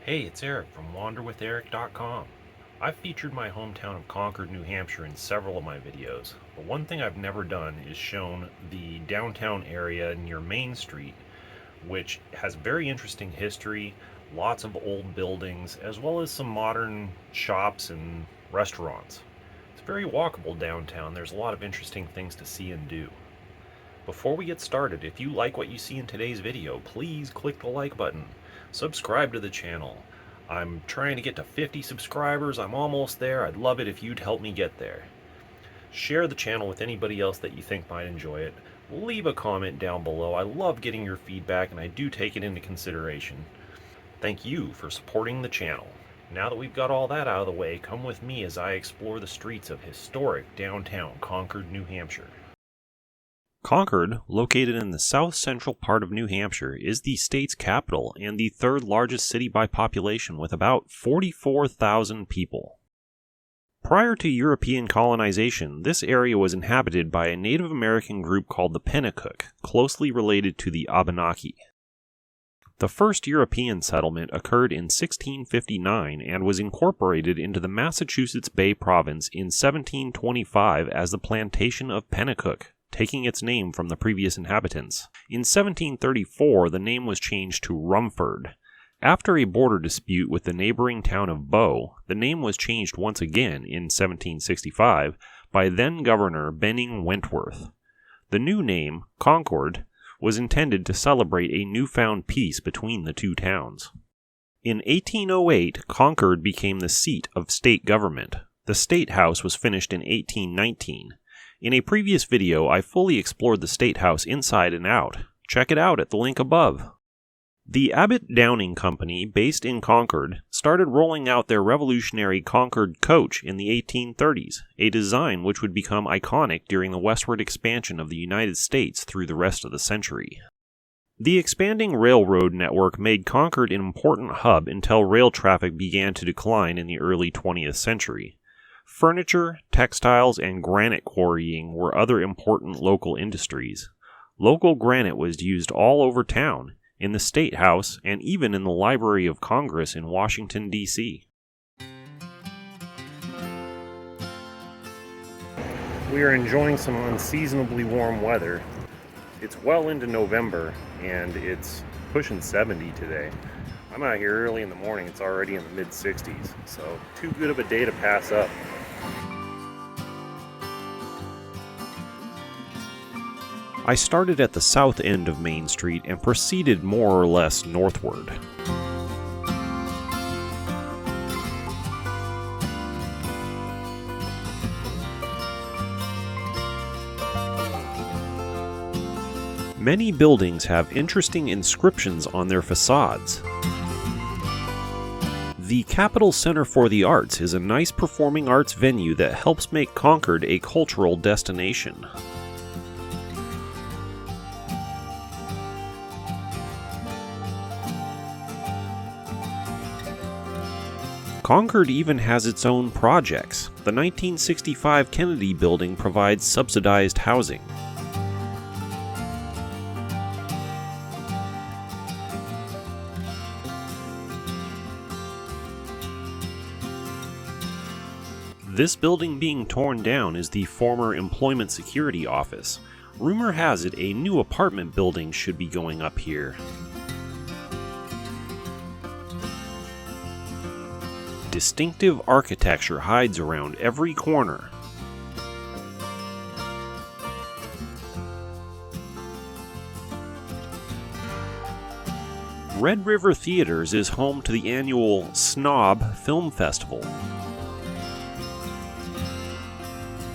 Hey, it's Eric from wanderwitheric.com. I've featured my hometown of Concord, New Hampshire in several of my videos, but one thing I've never done is shown the downtown area near Main Street, which has very interesting history, lots of old buildings, as well as some modern shops and restaurants. It's very walkable downtown. There's a lot of interesting things to see and do. Before we get started, if you like what you see in today's video, please click the like button. Subscribe to the channel. I'm trying to get to 50 subscribers. I'm almost there. I'd love it if you'd help me get there. Share the channel with anybody else that you think might enjoy it. Leave a comment down below. I love getting your feedback and I do take it into consideration. Thank you for supporting the channel. Now that we've got all that out of the way, come with me as I explore the streets of historic downtown Concord, New Hampshire. Concord, located in the south-central part of New Hampshire, is the state's capital and the third largest city by population with about 44,000 people. Prior to European colonization, this area was inhabited by a Native American group called the Pennacook, closely related to the Abenaki. The first European settlement occurred in 1659 and was incorporated into the Massachusetts Bay Province in 1725 as the plantation of Pennacook, taking its name from the previous inhabitants. In 1734, the name was changed to Rumford. After a border dispute with the neighboring town of Bow, the name was changed once again in 1765 by then-Governor Benning Wentworth. The new name, Concord, was intended to celebrate a newfound peace between the two towns. In 1808, Concord became the seat of state government. The State House was finished in 1819. In a previous video, I fully explored the State House inside and out. Check it out at the link above. The Abbott Downing Company, based in Concord, started rolling out their revolutionary Concord coach in the 1830s, a design which would become iconic during the westward expansion of the United States through the rest of the century. The expanding railroad network made Concord an important hub until rail traffic began to decline in the early 20th century. Furniture, textiles, and granite quarrying were other important local industries. Local granite was used all over town, in the State House, and even in the Library of Congress in Washington, D.C. We are enjoying some unseasonably warm weather. It's well into November, and it's pushing 70 today. I'm out here early in the morning. It's already in the mid-60s, so too good of a day to pass up. I started at the south end of Main Street and proceeded more or less northward. Many buildings have interesting inscriptions on their facades. The Capitol Center for the Arts is a nice performing arts venue that helps make Concord a cultural destination. Concord even has its own projects. The 1965 Kennedy Building provides subsidized housing. This building being torn down is the former Employment Security Office. Rumor has it a new apartment building should be going up here. Distinctive architecture hides around every corner. Red River Theaters is home to the annual Snob Film Festival.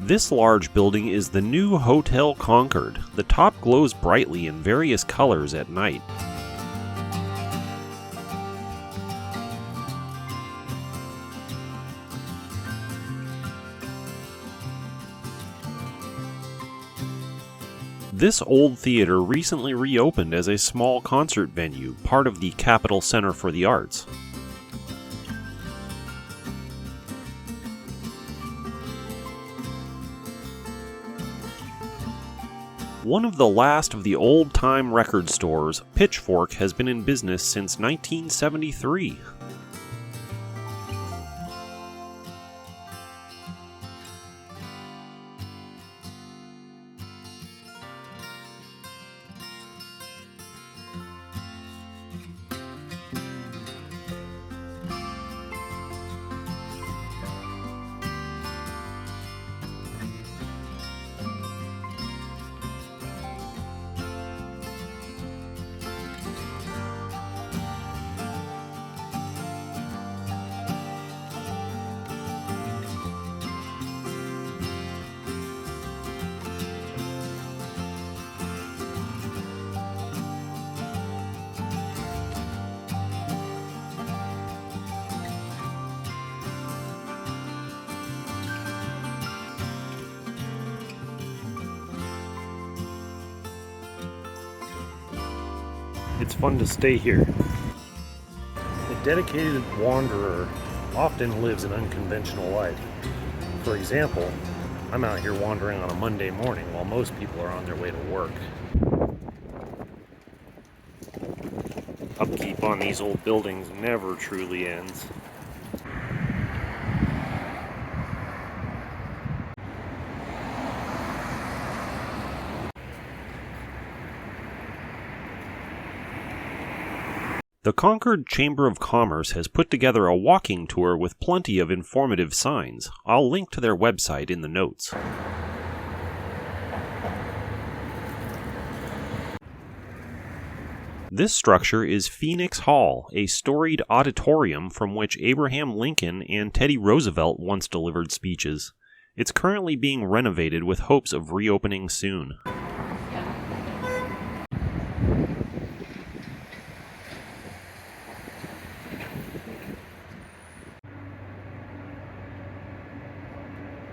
This large building is the new Hotel Concord. The top glows brightly in various colors at night. This old theater recently reopened as a small concert venue, part of the Capitol Center for the Arts. One of the last of the old-time record stores, Pitchfork has been in business since 1973. It's fun to stay here. A dedicated wanderer often lives an unconventional life. For example, I'm out here wandering on a Monday morning while most people are on their way to work. Upkeep on these old buildings never truly ends. The Concord Chamber of Commerce has put together a walking tour with plenty of informative signs. I'll link to their website in the notes. This structure is Phoenix Hall, a storied auditorium from which Abraham Lincoln and Teddy Roosevelt once delivered speeches. It's currently being renovated with hopes of reopening soon.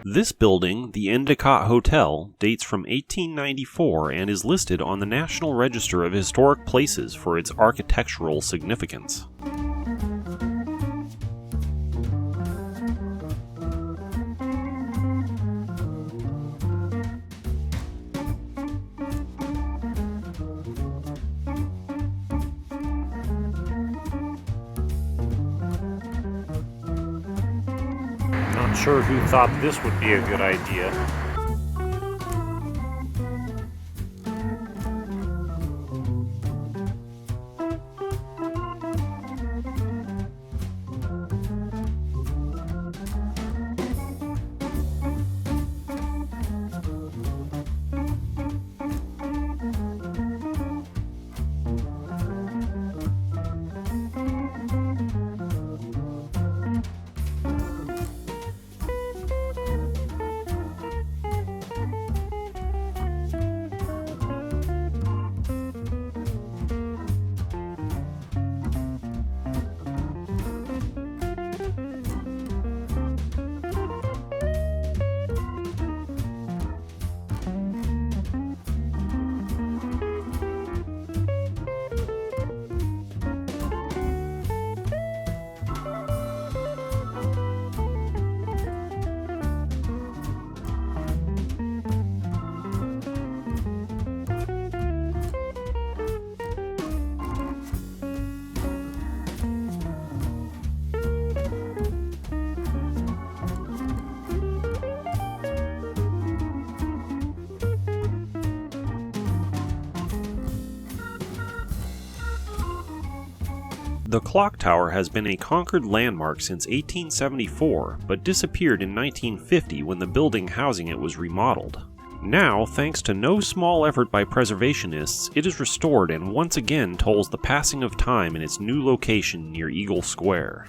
This building, the Endicott Hotel, dates from 1894 and is listed on the National Register of Historic Places for its architectural significance. Not sure who thought this would be a good idea. The clock tower has been a Concord landmark since 1874, but disappeared in 1950 when the building housing it was remodeled. Now, thanks to no small effort by preservationists, it is restored and once again tolls the passing of time in its new location near Eagle Square.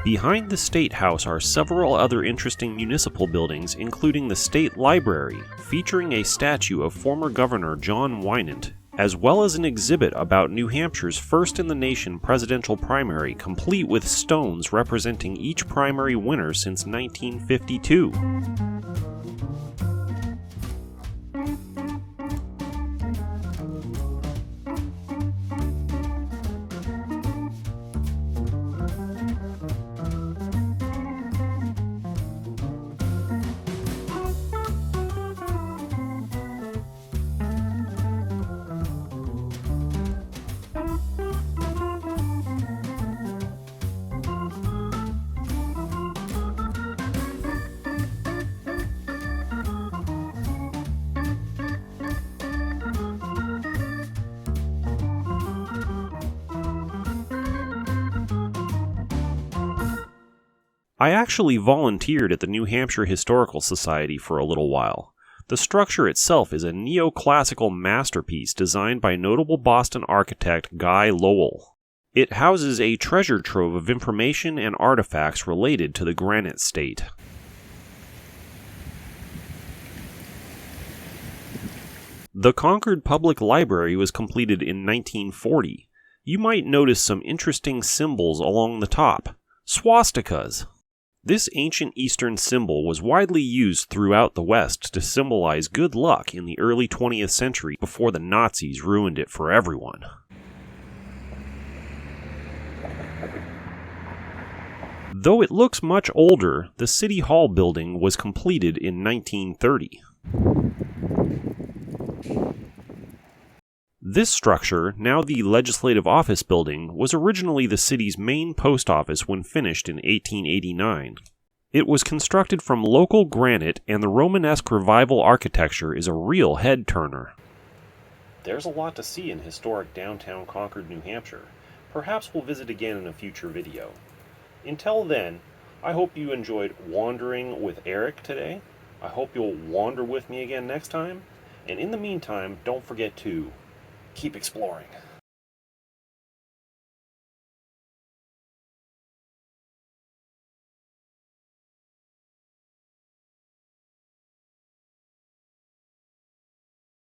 Behind the State House are several other interesting municipal buildings, including the State Library, featuring a statue of former Governor John Winant, as well as an exhibit about New Hampshire's first-in-the-nation presidential primary, complete with stones representing each primary winner since 1952. I actually volunteered at the New Hampshire Historical Society for a little while. The structure itself is a neoclassical masterpiece designed by notable Boston architect Guy Lowell. It houses a treasure trove of information and artifacts related to the Granite State. The Concord Public Library was completed in 1940. You might notice some interesting symbols along the top. Swastikas. This ancient Eastern symbol was widely used throughout the West to symbolize good luck in the early 20th century before the Nazis ruined it for everyone. Though it looks much older, the City Hall building was completed in 1930. This structure, now the Legislative Office Building, was originally the city's main post office when finished in 1889. It was constructed from local granite, and the Romanesque Revival architecture is a real head-turner. There's a lot to see in historic downtown Concord, New Hampshire. Perhaps we'll visit again in a future video. Until then, I hope you enjoyed wandering with Eric today. I hope you'll wander with me again next time. And in the meantime, don't forget to keep exploring.